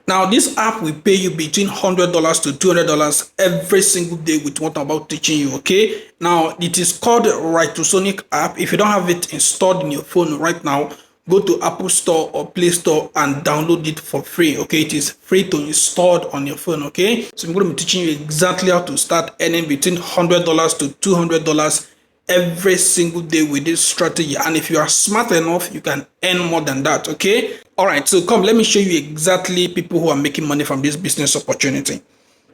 Now, this app will pay you between $100 to $200 every single day with what I'm about teaching you, okay? Now, it is called Writesonic app. If you don't have it installed in your phone right now, go to Apple Store or Play Store and download it for free, okay? It is free to install on your phone, okay? So I'm going to be teaching you exactly how to start earning between $100 to $200 every single day with this strategy. And if you are smart enough, you can earn more than that, okay? All right, so come, let me show you exactly people who are making money from this business opportunity.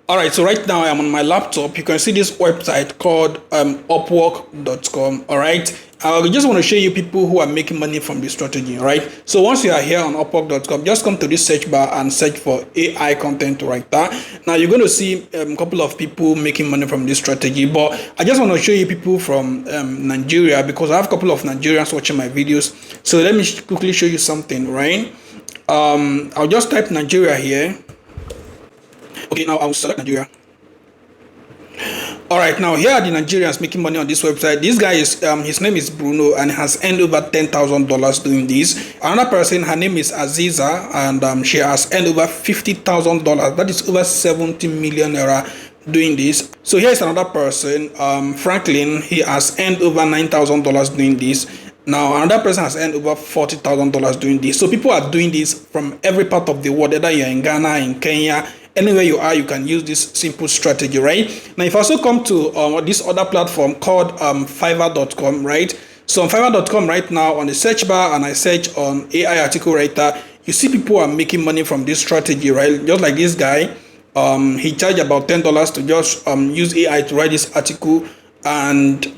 All right, so right now I'm on my laptop. You can see this website called upwork.com. All right, I just want to show you people who are making money from this strategy. All right, so once you are here on upwork.com, just come to this search bar and search for AI content writer. Now you're going to see a couple of people making money from this strategy, but I just want to show you people from Nigeria because I have a couple of Nigerians watching my videos. So let me quickly show you something, right? I'll just type Nigeria here. Okay, now I'll select Nigeria. All right, now here are the Nigerians making money on this website. This guy is his name is Bruno and has earned over $10,000 doing this. Another person, her name is Aziza, and she has earned over $50,000. That is over 70 million naira doing this. So here's another person, Franklin. He has earned over $9,000 doing this. Now another person has earned over $40,000 doing this. So people are doing this from every part of the world, whether you're in Ghana, in Kenya, anywhere you are, you can use this simple strategy, right? Now, if I also come to this other platform called Fiverr.com, right? So on Fiverr.com right now, on the search bar, and I search on AI article writer, you see people are making money from this strategy, right? Just like this guy, he charged about $10 to just use AI to write this article, and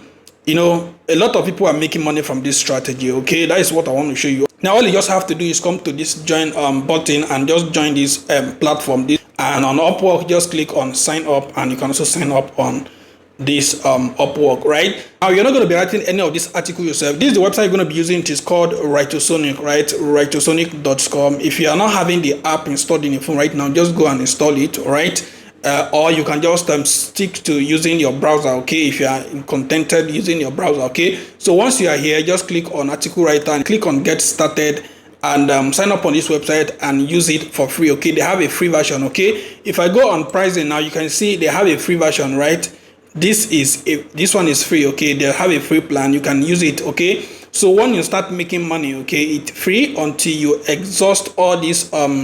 you know, a lot of people are making money from this strategy, okay? That is what I want to show you. Now, all you just have to do is come to this join button and just join this platform. And on Upwork, just click on sign up, and you can also sign up on this Upwork, right? Now, you're not going to be writing any of this article yourself. This is the website you're going to be using. It is called Writesonic, right? Writesonic.com. If you are not having the app installed in your phone right now, just go and install it, all right? Or you can just stick to using your browser, okay? If you are contented using your browser, okay? So once you are here, just click on article writer and click on get started, and sign up on this website and use it for free, okay? They have a free version, okay? If I go on pricing now, you can see they have a free version, right? This one is free, okay? They have a free plan. You can use it, okay? So when you start making money, okay, it's free until you exhaust all these after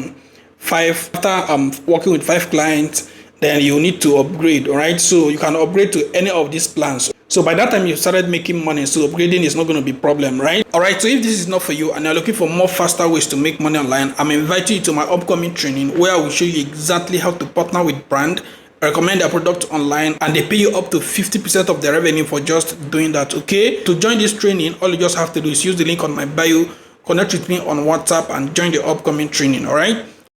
working with 5 clients, then you need to upgrade, all right? So you can upgrade to any of these plans. So by that time you started making money, so upgrading is not going to be a problem, right? All right, so if this is not for you and you're looking for more faster ways to make money online, I'm inviting you to my upcoming training where I will show you exactly how to partner with brand, recommend their product online, and they pay you up to 50% of the revenue for just doing that, okay? To join this training, all you just have to do is use the link on my bio, connect with me on WhatsApp, and join the upcoming training, all right?